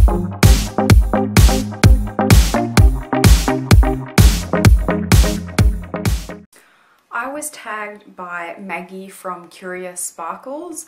I was tagged by Maggi from Curious Sparkles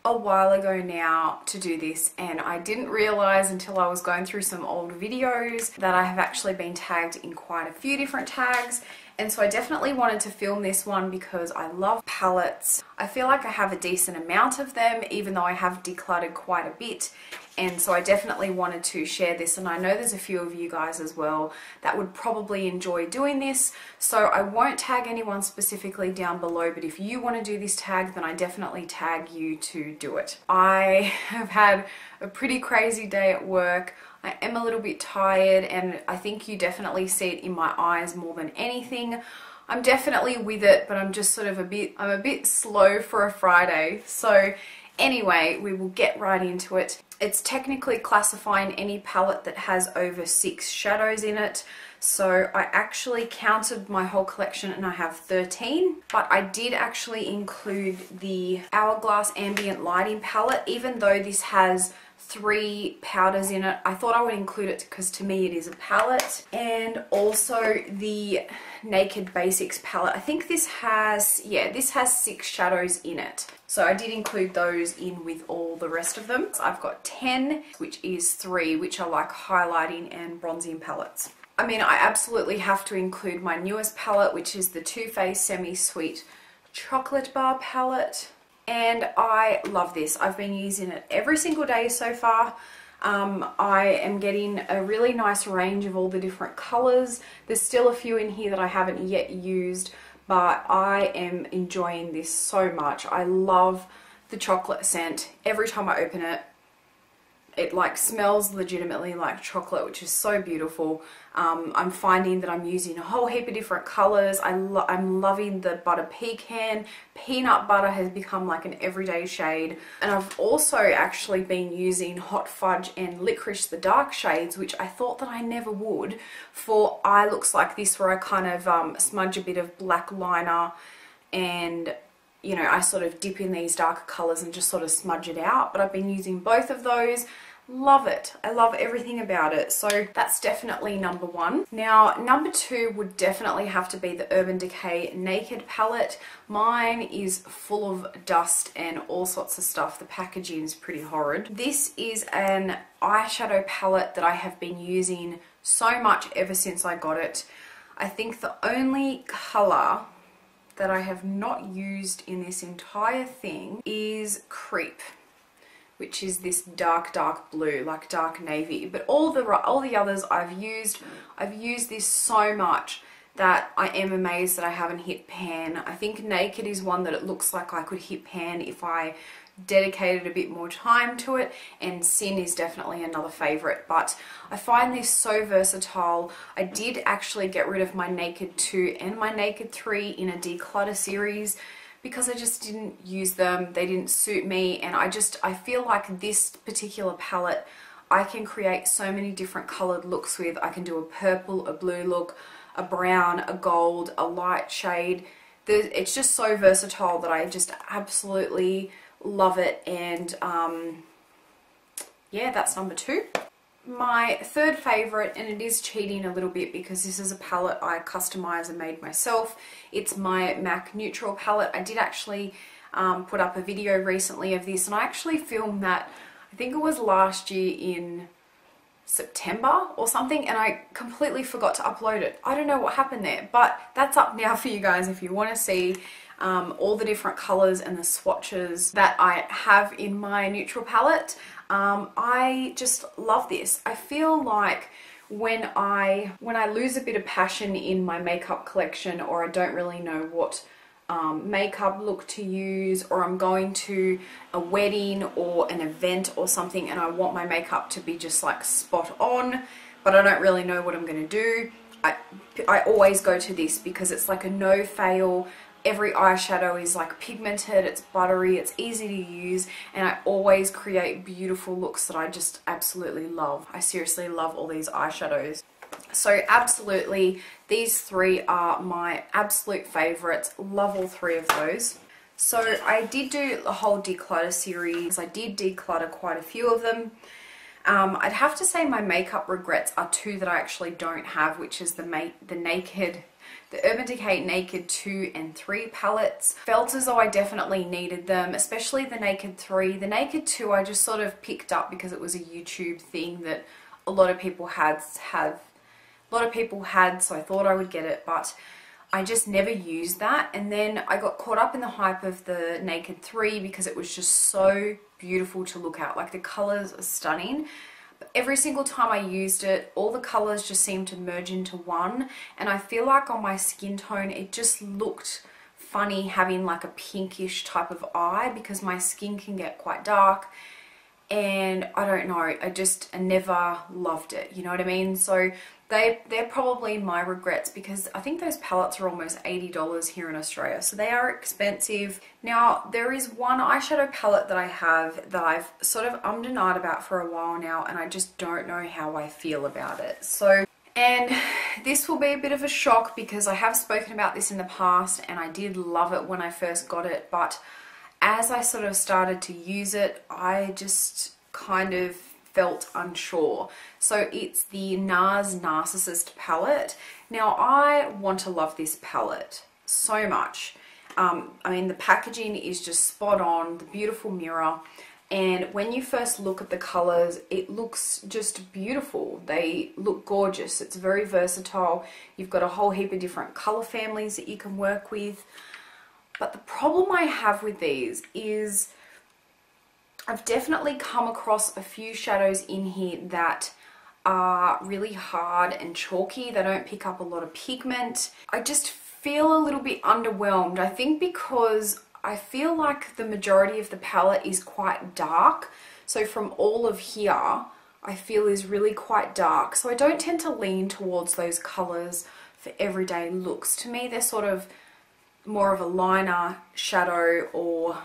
a while ago now to do this, and I didn't realize until I was going through some old videos that I have actually been tagged in quite a few different tags. And so I definitely wanted to film this one because I love palettes. I feel like I have a decent amount of them, even though I have decluttered quite a bit. And so I definitely wanted to share this, and I know there's a few of you guys as well that would probably enjoy doing this. So I won't tag anyone specifically down below, but if you want to do this tag, then I definitely tag you to do it. I have had a pretty crazy day at work. I am a little bit tired, and I think you definitely see it in my eyes more than anything. I'm definitely with it, but I'm just sort of I'm a bit slow for a Friday. So anyway, we will get right into it. It's technically classifying any palette that has over 6 shadows in it. So I actually counted my whole collection and I have 13, but I did actually include the Hourglass Ambient Lighting palette. Even though this has 3 powders in it, I thought I would include it because to me it is a palette. And also the Naked Basics palette. I think this has, yeah, this has 6 shadows in it. So I did include those in with all the rest of them. So I've got 10, which is 3, which are like highlighting and bronzing palettes. I mean, I absolutely have to include my newest palette, which is the Too Faced Semi-Sweet Chocolate Bar palette. And I love this. I've been using it every single day so far. I am getting a really nice range of all the different colors. There's still a few in here that I haven't yet used, but I am enjoying this so much. I love the chocolate scent. Every time I open it, it like smells legitimately like chocolate, which is so beautiful. I'm finding that I'm using a whole heap of different colors. I'm loving the butter pecan. Peanut butter has become like an everyday shade. And I've also actually been using hot fudge and licorice, the dark shades, which I thought that I never would, for eye looks like this, where I kind of smudge a bit of black liner and, you know, I sort of dip in these darker colors and just sort of smudge it out. But I've been using both of those. Love it. I love everything about it. So that's definitely number 1. Now, number 2 would definitely have to be the Urban Decay Naked palette. Mine is full of dust and all sorts of stuff. The packaging is pretty horrid. This is an eyeshadow palette that I have been using so much ever since I got it. I think the only color that I have not used in this entire thing is Creep, which is this dark blue, like dark navy. But all the others I've used this so much that I am amazed that I haven't hit pan. I think Naked is one that it looks like I could hit pan if I dedicated a bit more time to it, and Sin is definitely another favorite. But I find this so versatile. I did actually get rid of my Naked 2 and my Naked 3 in a declutter series because I just didn't use them. They didn't suit me, and I feel like this particular palette I can create so many different colored looks with. I can do a purple, a blue look, a brown, a gold, a light shade. It's just so versatile that I just absolutely love it. And yeah, that's number 2. My third favorite, and it is cheating a little bit because this is a palette I customized and made myself. It's my MAC Neutral palette. I did actually put up a video recently of this, and I actually filmed that, I think it was last year in September or something, and I completely forgot to upload it. I don't know what happened there, but that's up now for you guys if you want to see all the different colors and the swatches that I have in my neutral palette. I just love this. I feel like when I lose a bit of passion in my makeup collection, or I don't really know what makeup look to use, or I'm going to a wedding or an event or something and I want my makeup to be just like spot on, but I don't really know what I'm going to do, I always go to this because it's like a no fail. Every eyeshadow is like pigmented, it's buttery, it's easy to use, and I always create beautiful looks that I just absolutely love. I seriously love all these eyeshadows. So absolutely, these 3 are my absolute favorites. Love all 3 of those. So I did do a whole declutter series. I did declutter quite a few of them. I'd have to say my makeup regrets are two that I actually don't have, which is the Urban Decay Naked 2 and 3 palettes. Felt as though I definitely needed them, especially the Naked 3. The Naked 2 I just sort of picked up because it was a YouTube thing that a lot of people had, so I thought I would get it, but I just never used that. And then I got caught up in the hype of the Naked 3 because it was just so beautiful to look at. Like, the colors are stunning. But every single time I used it, all the colors just seemed to merge into one, and I feel like on my skin tone it just looked funny having like a pinkish type of eye, because my skin can get quite dark, and I don't know, I never loved it, you know what I mean? So they're probably my regrets, because I think those palettes are almost $80 here in Australia, so they are expensive. Now, there is one eyeshadow palette that I have that I've sort of ummed and ahed about for a while now, and I just don't know how I feel about it. So, and this will be a bit of a shock because I have spoken about this in the past and I did love it when I first got it, but as I sort of started to use it, I just kind of felt unsure. So it's the NARS Narissist palette. Now, I want to love this palette so much. I mean, the packaging is just spot on, the beautiful mirror, and when you first look at the colors, it looks just beautiful. They look gorgeous. It's very versatile. You've got a whole heap of different color families that you can work with. But the problem I have with these is I've definitely come across a few shadows in here that are really hard and chalky. They don't pick up a lot of pigment. I just feel a little bit underwhelmed. I think because I feel like the majority of the palette is quite dark. So from all of here, I feel is really quite dark. So I don't tend to lean towards those colors for everyday looks. To me, they're sort of more of a liner, shadow, or,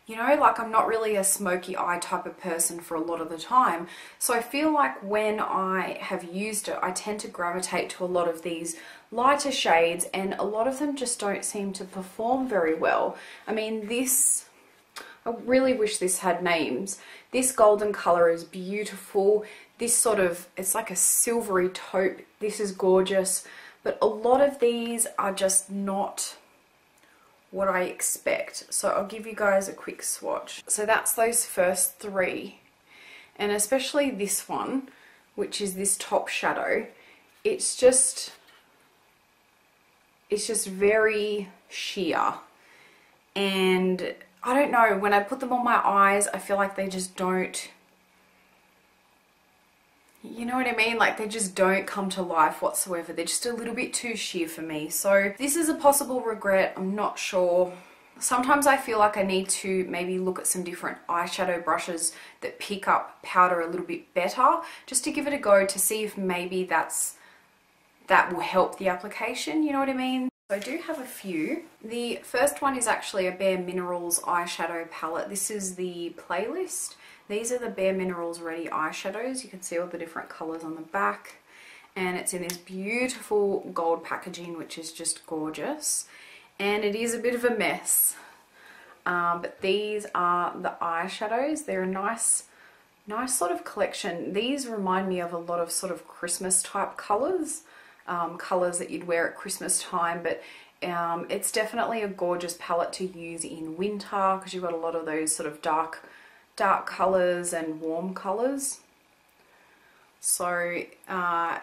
you know, like I'm not really a smoky eye type of person for a lot of the time. So I feel like when I have used it, I tend to gravitate to a lot of these lighter shades, and a lot of them just don't seem to perform very well. I mean, this, I really wish this had names. This golden color is beautiful. This sort of, it's like a silvery taupe. This is gorgeous. But a lot of these are just not what I expect. So I'll give you guys a quick swatch. So that's those first three, and especially this one, which is this top shadow. It's just very sheer, and I don't know, when I put them on my eyes, I feel like they just don't, you know what I mean? Like, they just don't come to life whatsoever. They're just a little bit too sheer for me. So this is a possible regret. I'm not sure. Sometimes I feel like I need to maybe look at some different eyeshadow brushes that pick up powder a little bit better, just to give it a go to see if maybe that will help the application, you know what I mean? So I do have a few. The first one is actually a Bare Minerals eyeshadow palette. This is the Playlist. These are the Bare Minerals Ready eyeshadows. You can see all the different colours on the back, and it's in this beautiful gold packaging, which is just gorgeous, and it is a bit of a mess, but these are the eyeshadows. They're a nice sort of collection. These remind me of a lot of sort of Christmas type colours, colours that you'd wear at Christmas time, but it's definitely a gorgeous palette to use in winter because you've got a lot of those sort of dark colors and warm colors. So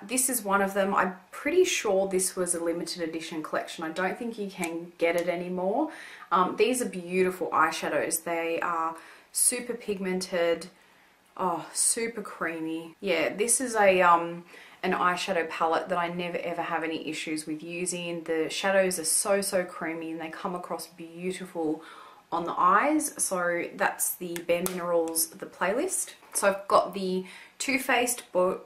this is one of them. I'm pretty sure this was a limited edition collection. I don't think you can get it anymore. These are beautiful eyeshadows. They are super pigmented, oh, super creamy. Yeah, this is a an eyeshadow palette that I never ever have any issues with using. The shadows are so creamy and they come across beautiful on the eyes. So that's the Bare Minerals, the Playlist. So I've got the Too Faced Bourjois,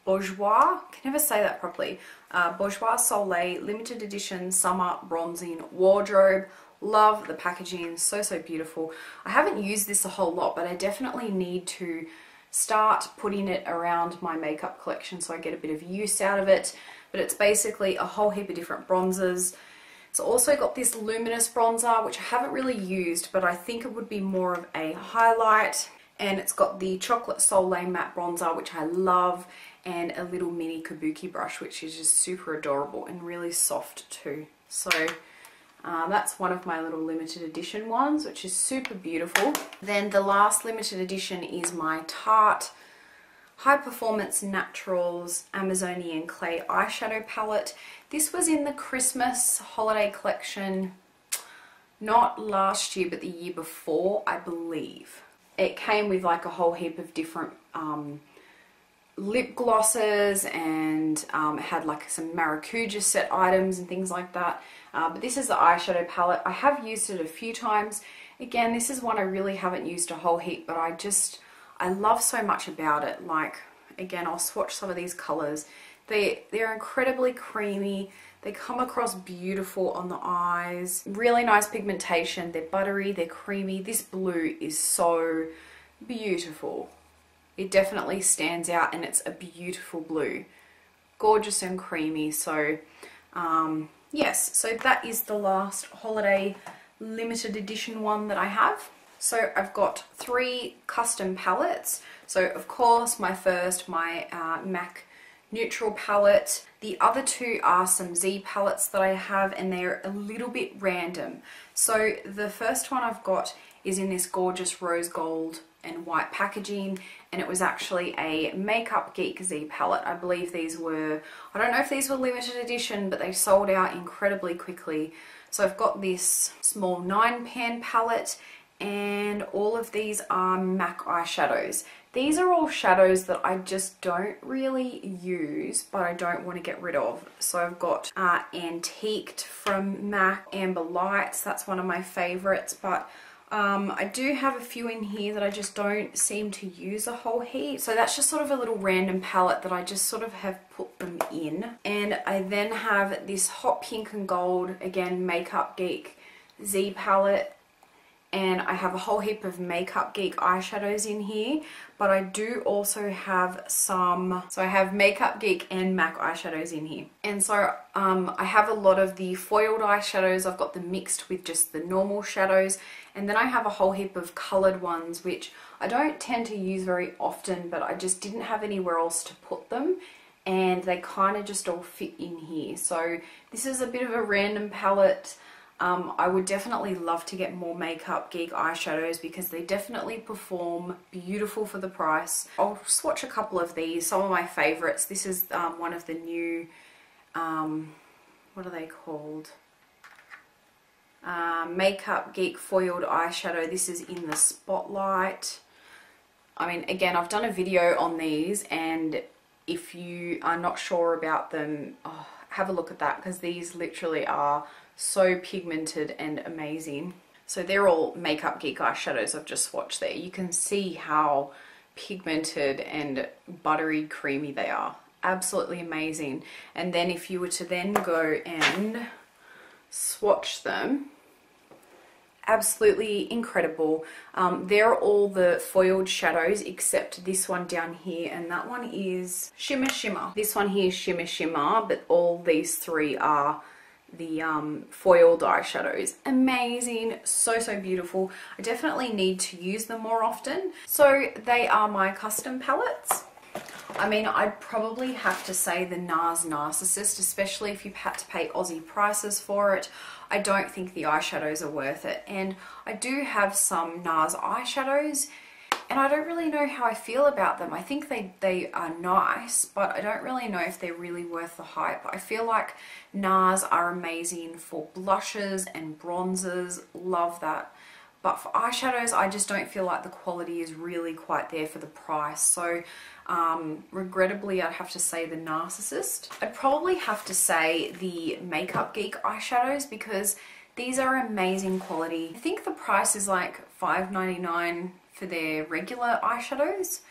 can never say that properly, Bourjois Soleil limited edition summer bronzing wardrobe. Love the packaging, so beautiful. I haven't used this a whole lot, but I definitely need to start putting it around my makeup collection so I get a bit of use out of it. But it's basically a whole heap of different bronzers. It's also got this luminous bronzer, which I haven't really used, but I think it would be more of a highlight. and it's got the Chocolate Soleil matte bronzer, which I love, and a little mini kabuki brush, which is just super adorable and really soft too. So that's one of my little limited edition ones, which is super beautiful. Then the last limited edition is my Tarte High Performance Naturals Amazonian Clay eyeshadow palette. This was in the Christmas holiday collection, not last year but the year before, I believe. It came with like a whole heap of different lip glosses, and it had like some maracuja set items and things like that. But this is the eyeshadow palette. I have used it a few times. Again, this is one I really haven't used a whole heap, but I love so much about it. Like, again, I'll swatch some of these colors. They're incredibly creamy. They come across beautiful on the eyes. Really nice pigmentation. They're buttery, they're creamy. This blue is so beautiful. It definitely stands out, and it's a beautiful blue. Gorgeous and creamy. So, yes, so that is the last holiday limited edition one that I have. So I've got 3 custom palettes. So of course my MAC neutral palette. The other 2 are some Z palettes that I have, and they're a little bit random. So the first one I've got is in this gorgeous rose gold and white packaging, and it was actually a Makeup Geek Z palette. I believe these were, I don't know if these were limited edition, but they sold out incredibly quickly. So I've got this small 9-pan palette, and all of these are MAC eyeshadows. These are all shadows that I just don't really use, but I don't want to get rid of. So I've got Antiqued from MAC, Amber Lights, that's one of my favorites, but I do have a few in here that I just don't seem to use a whole heap. So that's just sort of a little random palette that I just sort of have put them in. And I then have this hot pink and gold, again, Makeup Geek Z palette. And I have a whole heap of Makeup Geek eyeshadows in here, but I do also have some, so I have Makeup Geek and MAC eyeshadows in here. And so I have a lot of the foiled eyeshadows. I've got them mixed with just the normal shadows, and then I have a whole heap of coloured ones, which I don't tend to use very often, but I just didn't have anywhere else to put them, and they kind of just all fit in here. So this is a bit of a random palette. I would definitely love to get more Makeup Geek eyeshadows because they definitely perform beautiful for the price. I'll swatch a couple of these, some of my favorites. This is one of the new, what are they called? Makeup Geek foiled eyeshadow. This is in the Spotlight. I mean, again, I've done a video on these, and if you are not sure about them, oh, have a look at that, because these literally are so pigmented and amazing. So they're all Makeup Geek eyeshadows I've just swatched there. You can see how pigmented and buttery creamy they are. Absolutely amazing. And then if you were to then go and swatch them, absolutely incredible. They're all the foiled shadows except this one down here, and that one is Shimmer Shimmer. This one here is Shimmer Shimmer, but all these 3 are the foiled eyeshadows. Amazing, so beautiful. I definitely need to use them more often. So they are my custom palettes. I mean, I'd probably have to say the NARS Narissist, especially if you've had to pay Aussie prices for it. I don't think the eyeshadows are worth it. And I do have some NARS eyeshadows, and I don't really know how I feel about them. I think they are nice, but I don't really know if they're really worth the hype. I feel like NARS are amazing for blushes and bronzers, love that. But for eyeshadows, I just don't feel like the quality is really quite there for the price. So regrettably, I'd have to say the Narissist. I'd probably have to say the Makeup Geek eyeshadows, because these are amazing quality. I think the price is like $5.99 for their regular eyeshadows.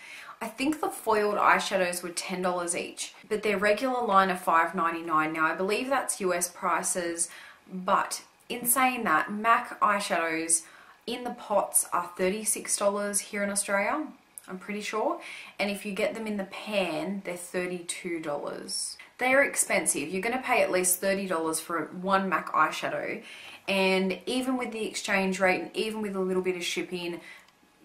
I think the foiled eyeshadows were $10 each, but their regular line are $5.99. Now I believe that's US prices, but in saying that, MAC eyeshadows in the pots are $36 here in Australia, I'm pretty sure, and if you get them in the pan, they're $32. They're expensive. You're going to pay at least $30 for one MAC eyeshadow, and even with the exchange rate and even with a little bit of shipping,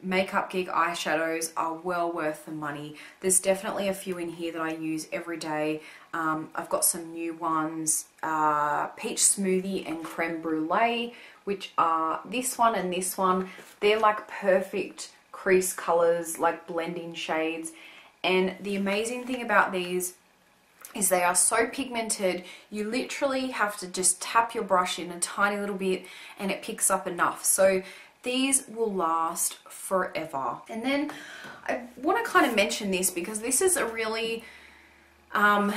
Makeup Geek eyeshadows are well worth the money. There's definitely a few in here that I use every day. I've got some new ones, Peach Smoothie and Creme Brulee, which are this one and this one. They're like perfect crease colors, like blending shades. And the amazing thing about these is they are so pigmented, you literally have to just tap your brush in a tiny little bit and it picks up enough. So these will last forever. And then I want to kind of mention this because this is a really, I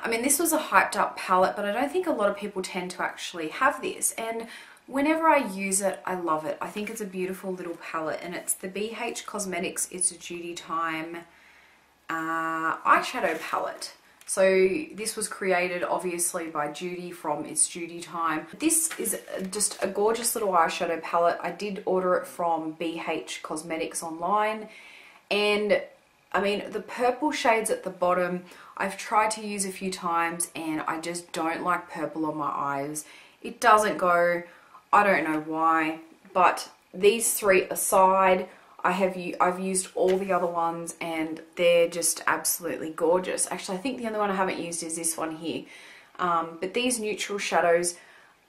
mean, this was a hyped up palette, but I don't think a lot of people tend to actually have this. And whenever I use it, I love it. I think it's a beautiful little palette, and it's the BH Cosmetics It's a Judy Time eyeshadow palette. So this was created obviously by Judy from It's Judy Time. This is just a gorgeous little eyeshadow palette. I did order it from BH Cosmetics online, and I mean the purple shades at the bottom I've tried to use a few times and I just don't like purple on my eyes. It doesn't go, I don't know why, but these three aside, I've used all the other ones and they're just absolutely gorgeous. Actually, I think the only one I haven't used is this one here. But these neutral shadows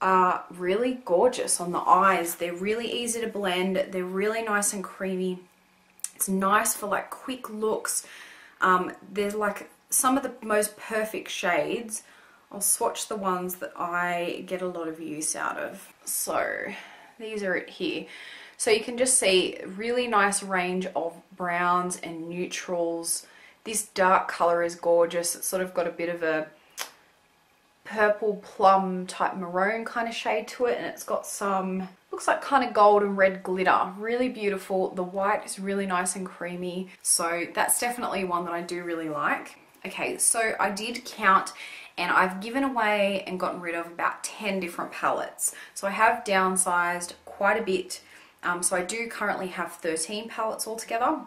are really gorgeous on the eyes. They're really easy to blend. They're really nice and creamy. It's nice for like quick looks. They're like some of the most perfect shades. I'll swatch the ones that I get a lot of use out of. So these are it here. So you can just see a really nice range of browns and neutrals. This dark color is gorgeous. It's sort of got a bit of a purple plum type maroon kind of shade to it, and it's got some, looks like kind of gold and red glitter. Really beautiful. The white is really nice and creamy. So that's definitely one that I do really like. Okay, so I did count and I've given away and gotten rid of about 10 different palettes. So I have downsized quite a bit. So I do currently have 13 palettes altogether.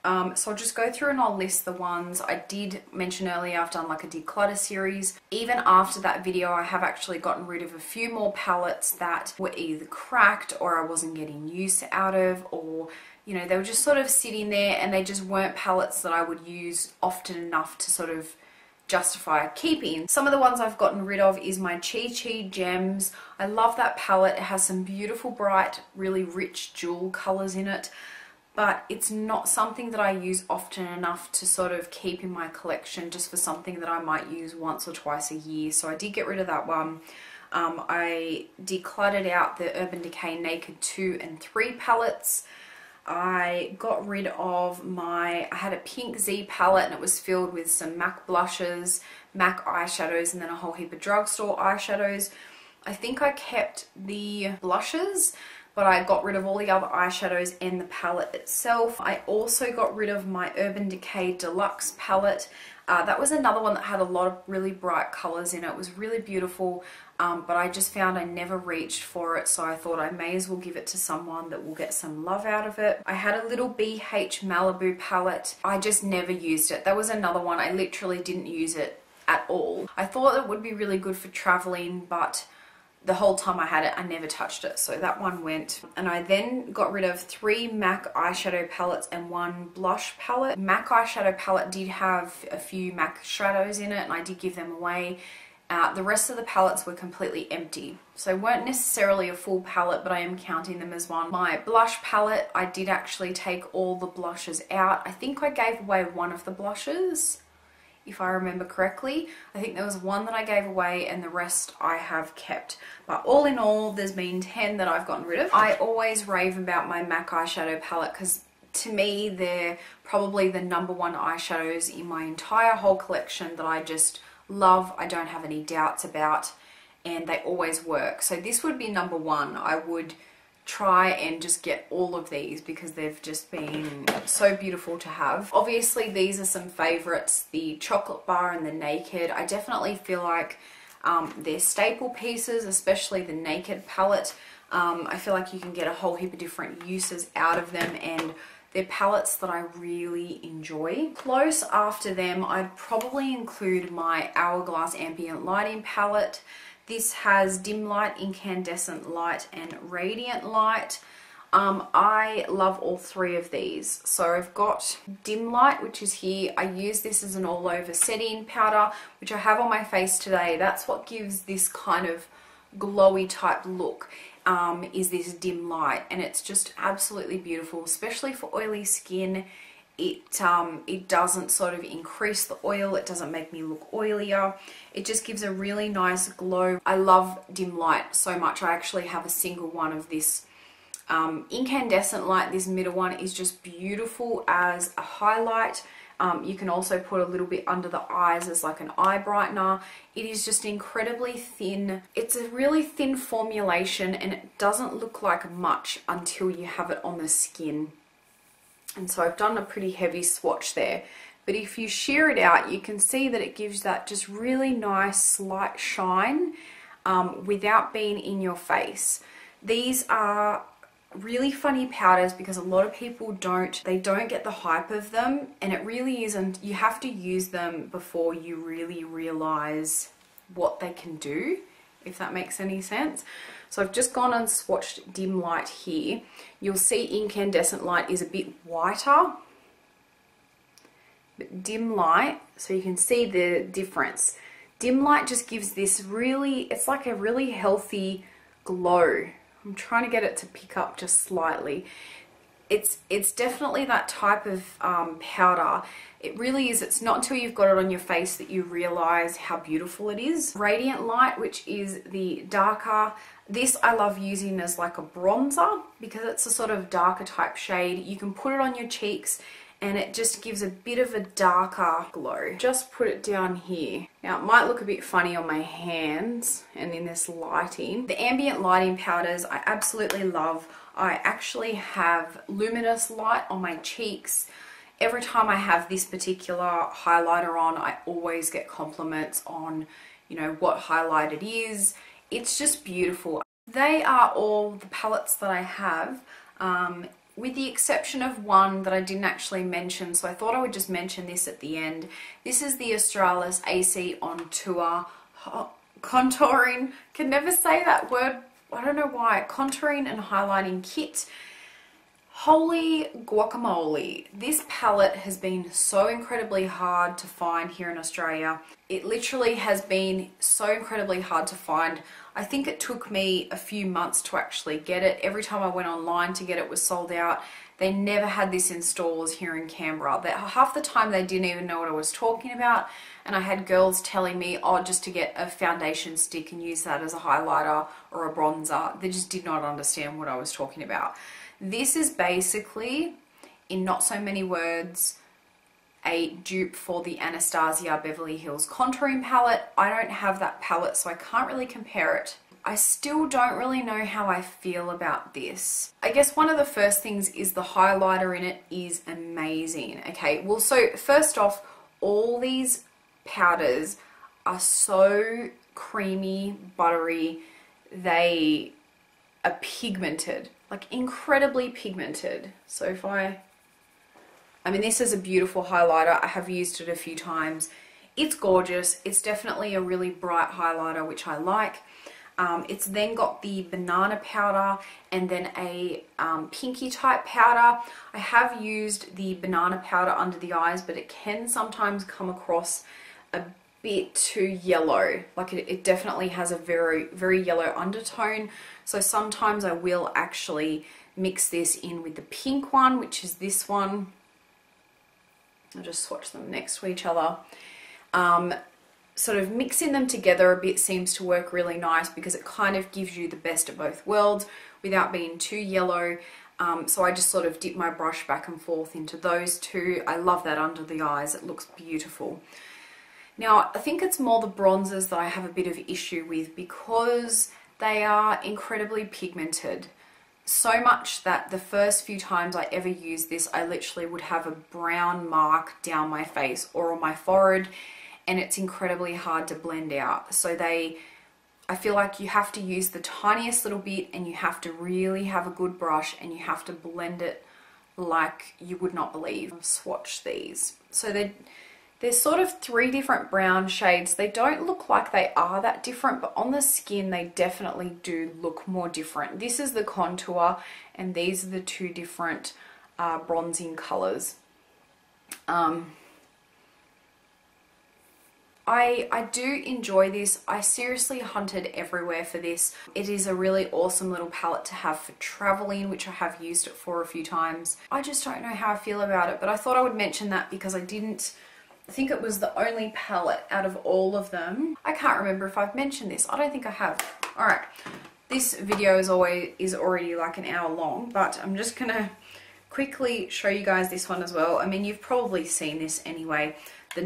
So I'll just go through and I'll list the ones. I did mention earlier I've done like a declutter series. Even after that video, I have actually gotten rid of a few more palettes that were either cracked or I wasn't getting use out of, or you know, they were just sort of sitting there and they just weren't palettes that I would use often enough to sort of justify keeping. Some of the ones I've gotten rid of is my Chi Chi Gems. I love that palette. It has some beautiful, bright, really rich jewel colors in it, but it's not something that I use often enough to sort of keep in my collection, just for something that I might use once or twice a year. So I did get rid of that one. I decluttered out the Urban Decay Naked 2 and 3 palettes. I got rid of I had a pink Z palette and it was filled with some MAC blushes, MAC eyeshadows, and then a whole heap of drugstore eyeshadows. I think I kept the blushes, but I got rid of all the other eyeshadows and the palette itself. I also got rid of my Urban Decay Deluxe palette. That was another one that had a lot of really bright colors in it. It was really beautiful, but I just found I never reached for it, so I thought I may as well give it to someone that will get some love out of it. I had a little BH Malibu palette. I just never used it. That was another one. I literally didn't use it at all. I thought it would be really good for traveling, but the whole time I had it, I never touched it, so that one went. And I then got rid of 3 MAC eyeshadow palettes and 1 blush palette. MAC eyeshadow palette did have a few MAC shadows in it, and I did give them away. The rest of the palettes were completely empty, so weren't necessarily a full palette, but I am counting them as one. My blush palette, I did actually take all the blushes out. I think I gave away one of the blushes, if I remember correctly. I think there was one that I gave away and the rest I have kept. But all in all, there's been 10 that I've gotten rid of. I always rave about my MAC eyeshadow palette because to me, they're probably the #1 eyeshadows in my entire whole collection that I just love. I don't have any doubts about, and they always work. So this would be #1. I would try and just get all of these because they've just been so beautiful to have. Obviously these are some favorites, the Chocolate Bar and the Naked. I definitely feel like they're staple pieces, especially the Naked palette. I feel like you can get a whole heap of different uses out of them, and they're palettes that I really enjoy. Close after them, I'd probably include my Hourglass Ambient Lighting palette. This has dim light, incandescent light, and radiant light. I love all three of these. So I've got Dim Light, which is here. I use this as an all over setting powder, which I have on my face today. That's what gives this kind of glowy type look, is this Dim Light, and it's just absolutely beautiful, especially for oily skin. It doesn't sort of increase the oil, it doesn't make me look oilier, it just gives a really nice glow. I love Dim Light so much. I actually have a single one of this incandescent light. This middle one is just beautiful as a highlight. You can also put a little bit under the eyes as like an eye brightener. It is just incredibly thin. It's a really thin formulation and it doesn't look like much until you have it on the skin. And so I've done a pretty heavy swatch there. But if you shear it out, you can see that it gives that just really nice slight shine without being in your face. These are really funny powders because a lot of people don't get the hype of them, and it really isn't. You have to use them before you really realize what they can do, if that makes any sense. So I've just gone and swatched Dim Light here. You'll see incandescent light is a bit whiter, but Dim Light, so you can see the difference. Dim Light just gives this really, it's like a really healthy glow. I'm trying to get it to pick up just slightly. It's definitely that type of powder. It really is. It's not until you've got it on your face that you realize how beautiful it is. Radiant Light, which is the darker. This I love using as like a bronzer because it's a sort of darker type shade. You can put it on your cheeks and it just gives a bit of a darker glow. Just put it down here. Now it might look a bit funny on my hands and in this lighting. The ambient lighting powders I absolutely love. I actually have luminous light on my cheeks. Every time I have this particular highlighter on, I always get compliments on, you know, what highlight it is. It's just beautiful. They are all the palettes that I have, with the exception of one that I didn't actually mention, so I thought I would just mention this at the end. This is the Australis AC on Tour Contouring. Can never say that word. I don't know why. Contouring and highlighting kit. Holy guacamole. This palette has been so incredibly hard to find here in Australia. It literally has been so incredibly hard to find. I think it took me a few months to actually get it. Every time I went online to get it was sold out. They never had this in stores here in Canberra. Half the time they didn't even know what I was talking about, and I had girls telling me, oh, just to get a foundation stick and use that as a highlighter or a bronzer. They just did not understand what I was talking about. This is basically, in not so many words, a dupe for the Anastasia Beverly Hills contouring palette. I don't have that palette, so I can't really compare it. I still don't really know how I feel about this. I guess one of the first things is the highlighter in it is amazing. Okay, well, so first off, all these powders are so creamy, buttery. They are pigmented, like incredibly pigmented. So if I mean, this is a beautiful highlighter. I have used it a few times. It's gorgeous. It's definitely a really bright highlighter, which I like. It's then got the banana powder and then a pinky type powder. I have used the banana powder under the eyes, but it can sometimes come across a bit too yellow. Like it definitely has a very, very yellow undertone. So sometimes I will actually mix this in with the pink one, which is this one. I'll just swatch them next to each other. Sort of mixing them together a bit seems to work really nice because it kind of gives you the best of both worlds without being too yellow. So I just sort of dip my brush back and forth into those two. I love that under the eyes. It looks beautiful. Now, I think it's more the bronzers that I have a bit of issue with because they are incredibly pigmented. So much that the first few times I ever used this, I literally would have a brown mark down my face or on my forehead, and it's incredibly hard to blend out. So I feel like you have to use the tiniest little bit and you have to really have a good brush and you have to blend it like you would not believe. I've swatched these. So they're There's sort of 3 different brown shades. They don't look like they are that different, but on the skin they definitely do look more different. This is the contour and these are the 2 different bronzing colors. I do enjoy this. I seriously hunted everywhere for this. It is a really awesome little palette to have for traveling, which I have used it for a few times. I just don't know how I feel about it, but I thought I would mention that because I think it was the only palette out of all of them. I can't remember if I've mentioned this. I don't think I have. Alright, this video is already like an hour long, but I'm just gonna quickly show you guys this one as well. I mean, you've probably seen this anyway. The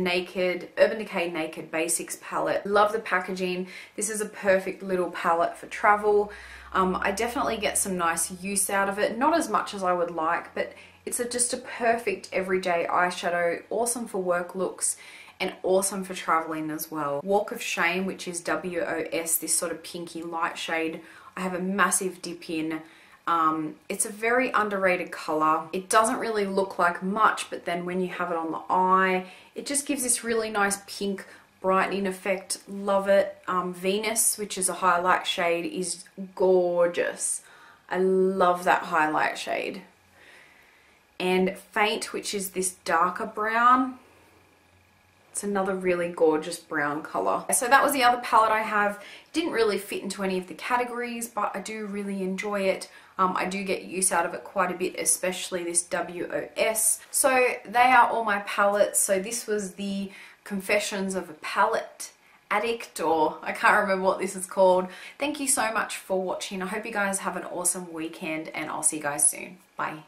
Urban Decay Naked Basics palette. Love the packaging. This is a perfect little palette for travel. I definitely get some nice use out of it. Not as much as I would like, but it's just a perfect everyday eyeshadow. Awesome for work looks and awesome for traveling as well. Walk of Shame, which is WOS, this sort of pinky light shade. I have a massive dip in. It's a very underrated color. It doesn't really look like much, but then when you have it on the eye, it just gives this really nice pink brightening effect. Love it. Venus, which is a highlight shade, is gorgeous. I love that highlight shade. And Faint, which is this darker brown. It's another really gorgeous brown color. So that was the other palette I have. Didn't really fit into any of the categories, but I do really enjoy it. I do get use out of it quite a bit, especially this WOS. So they are all my palettes. So this was the Confessions of a Palette Addict, or I can't remember what this is called. Thank you so much for watching. I hope you guys have an awesome weekend and I'll see you guys soon. Bye.